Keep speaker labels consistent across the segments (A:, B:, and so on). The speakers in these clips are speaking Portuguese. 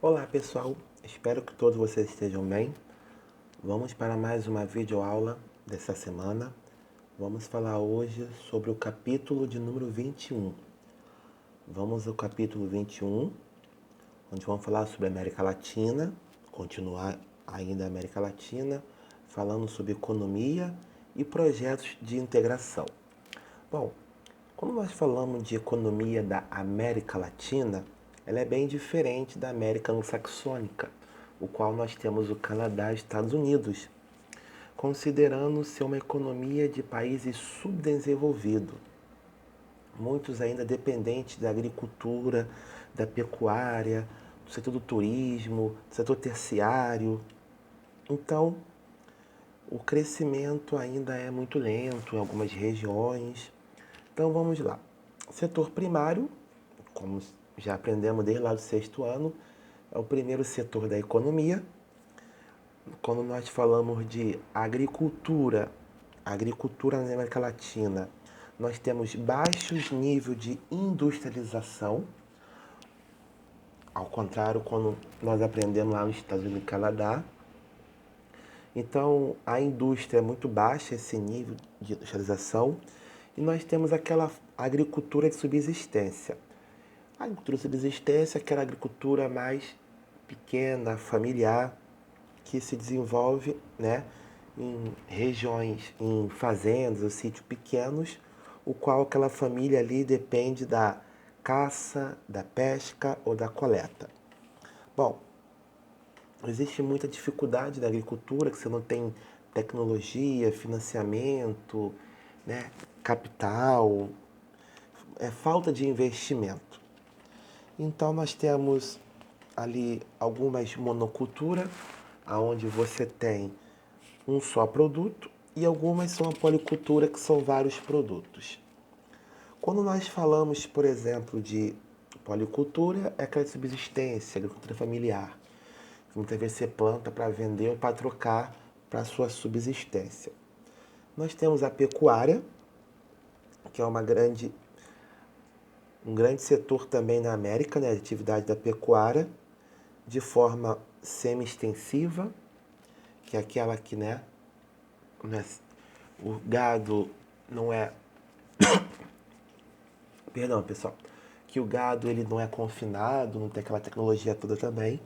A: Olá pessoal, espero que todos vocês estejam bem. Vamos para mais uma videoaula dessa semana. Vamos falar hoje sobre o capítulo de número 21. Vamos ao capítulo 21, onde vamos falar sobre a América Latina, continuar ainda a América Latina, falando sobre economia e projetos de integração. Bom, quando nós falamos de economia da América Latina, ela é bem diferente da América Anglo-Saxônica, o qual nós temos o Canadá e Estados Unidos, considerando ser uma economia de países subdesenvolvidos, muitos ainda dependentes da agricultura, da pecuária, do setor do turismo, do setor terciário. Então, o crescimento ainda é muito lento em algumas regiões. Então vamos lá. Setor primário, como já aprendemos desde lá do sexto ano, é o primeiro setor da economia. Quando nós falamos de agricultura na América Latina, nós temos baixos níveis de industrialização, ao contrário quando nós aprendemos lá nos Estados Unidos e Canadá. Então a indústria é muito baixa, esse nível de industrialização, e nós temos aquela agricultura de subsistência. A agricultura de subsistência é aquela agricultura mais pequena, familiar, que se desenvolve, né, em regiões, em fazendas ou sítios pequenos, o qual aquela família ali depende da caça, da pesca ou da coleta. Bom, existe muita dificuldade na agricultura, que você não tem tecnologia, financiamento, né, capital, é falta de investimento. Então nós temos ali algumas monoculturas, onde você tem um só produto, e algumas são a policultura, que são vários produtos. Quando nós falamos, por exemplo, de policultura, é aquela subsistência, agricultura familiar, que muitas vezes você planta para vender ou para trocar para a sua subsistência. Nós temos a pecuária, que é um grande setor também na América, né, a atividade da pecuária, de forma semi-extensiva, que é aquela que, né, o gado não é... Perdão, pessoal. Que o gado ele não é confinado, não tem aquela tecnologia toda também.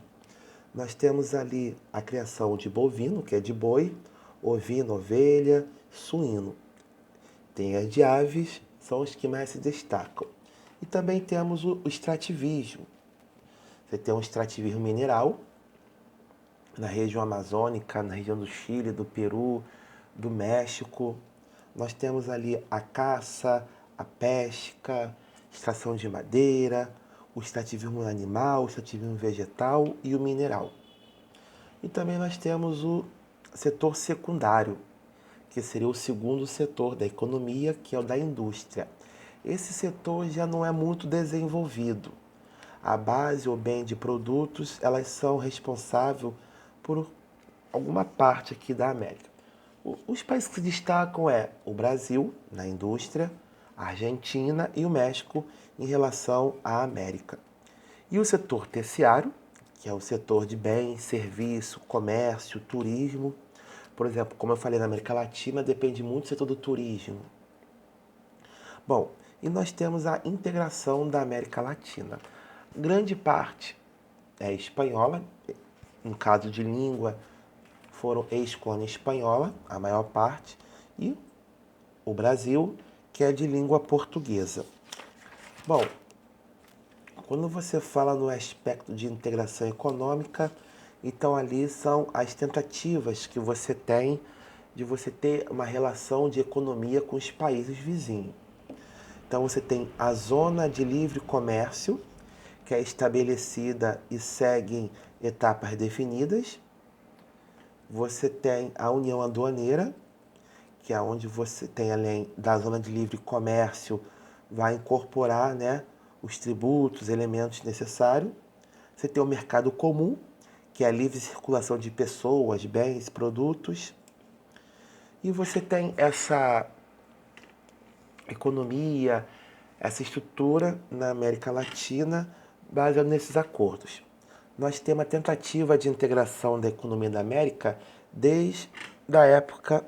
A: Nós temos ali a criação de bovino, que é de boi, ovino, ovelha, suíno. Tem as de aves, são os que mais se destacam. E também temos o extrativismo. Você tem um extrativismo mineral, na região amazônica, na região do Chile, do Peru, do México. Nós temos ali a caça, a pesca, extração de madeira, o extrativismo animal, o extrativismo vegetal e o mineral. E também nós temos o setor secundário, que seria o segundo setor da economia, que é o da indústria. Esse setor já não é muito desenvolvido. A base ou bem de produtos, elas são responsáveis por alguma parte aqui da América. Os países que se destacam é o Brasil, na indústria, a Argentina e o México em relação à América. E o setor terciário, que é o setor de bens, serviço, comércio, turismo. Por exemplo, como eu falei, na América Latina depende muito do setor do turismo. Bom, e nós temos a integração da América Latina. Grande parte é espanhola, no caso de língua, foram ex-colônia espanhola, a maior parte, e o Brasil, que é de língua portuguesa. Bom, quando você fala no aspecto de integração econômica, então ali são as tentativas que você tem de você ter uma relação de economia com os países vizinhos. Então você tem a zona de livre comércio, que é estabelecida e segue etapas definidas. Você tem a União Aduaneira, que é onde você tem, além da zona de livre comércio, vai incorporar, né, os tributos, elementos necessários. Você tem o mercado comum, que é a livre circulação de pessoas, bens, produtos. E você tem essa economia, essa estrutura na América Latina baseada nesses acordos. nós temos a tentativa de integração da economia da América desde a época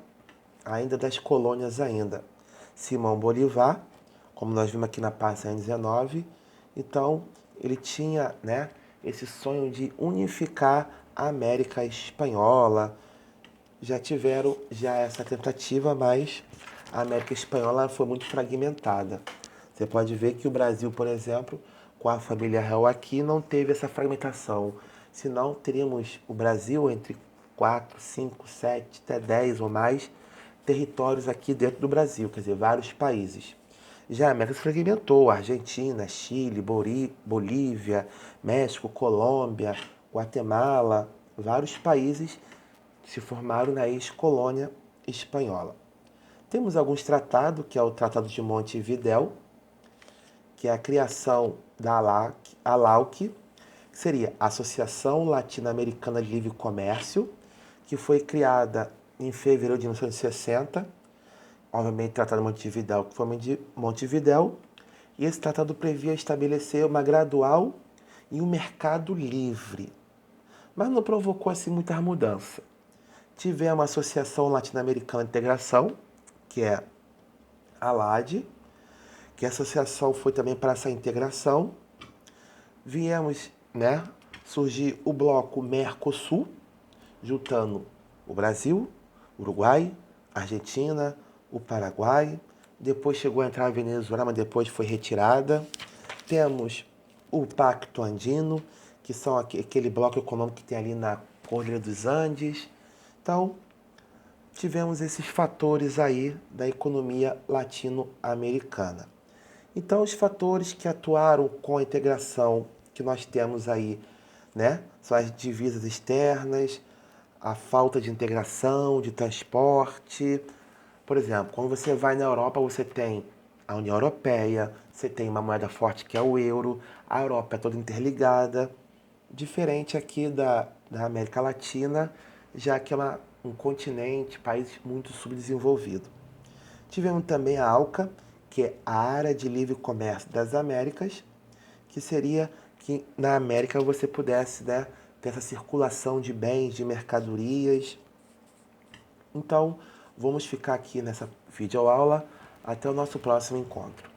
A: ainda das colônias ainda. Simão Bolivar, como nós vimos aqui na página 19, então ele tinha, né, esse sonho de unificar a América Espanhola. Já tiveram essa tentativa, mas a América Espanhola foi muito fragmentada. Você pode ver que o Brasil, por exemplo, com a família real aqui, não teve essa fragmentação. Senão, teríamos o Brasil entre 4, 5, 7, até 10 ou mais territórios aqui dentro do Brasil, quer dizer, vários países. Já a América se fragmentou: Argentina, Chile, Bolívia, México, Colômbia, Guatemala, vários países se formaram na ex-colônia espanhola. Temos alguns tratados, que é o Tratado de Montevidéu, que é a criação da ALAUC, que seria a Associação Latino-Americana de Livre Comércio, que foi criada em fevereiro de 1960, obviamente o Tratado de Montevidéu, que foi de Montevidéu, e esse tratado previa estabelecer uma gradual e um mercado livre, mas não provocou assim muita mudança. Tivemos a Associação Latino-Americana de Integração, que é a ALAD, que a associação foi também para essa integração. Viemos, né, surgir o bloco Mercosul, juntando o Brasil, Uruguai, Argentina, o Paraguai. Depois chegou a entrar a Venezuela, mas depois foi retirada. Temos o Pacto Andino, que são aquele bloco econômico que tem ali na Cordilheira dos Andes. Então, tivemos esses fatores aí da economia latino-americana. Então, os fatores que atuaram com a integração que nós temos aí, né, são as divisas externas, a falta de integração, de transporte. Por exemplo, quando você vai na Europa, você tem a União Europeia, você tem uma moeda forte que é o euro, a Europa é toda interligada, diferente aqui da América Latina, já que é um continente, país muito subdesenvolvido. Tivemos também a ALCA, que é a Área de Livre Comércio das Américas, que seria que na América você pudesse, né, ter essa circulação de bens, de mercadorias. Então, vamos ficar aqui nessa videoaula. Até o nosso próximo encontro.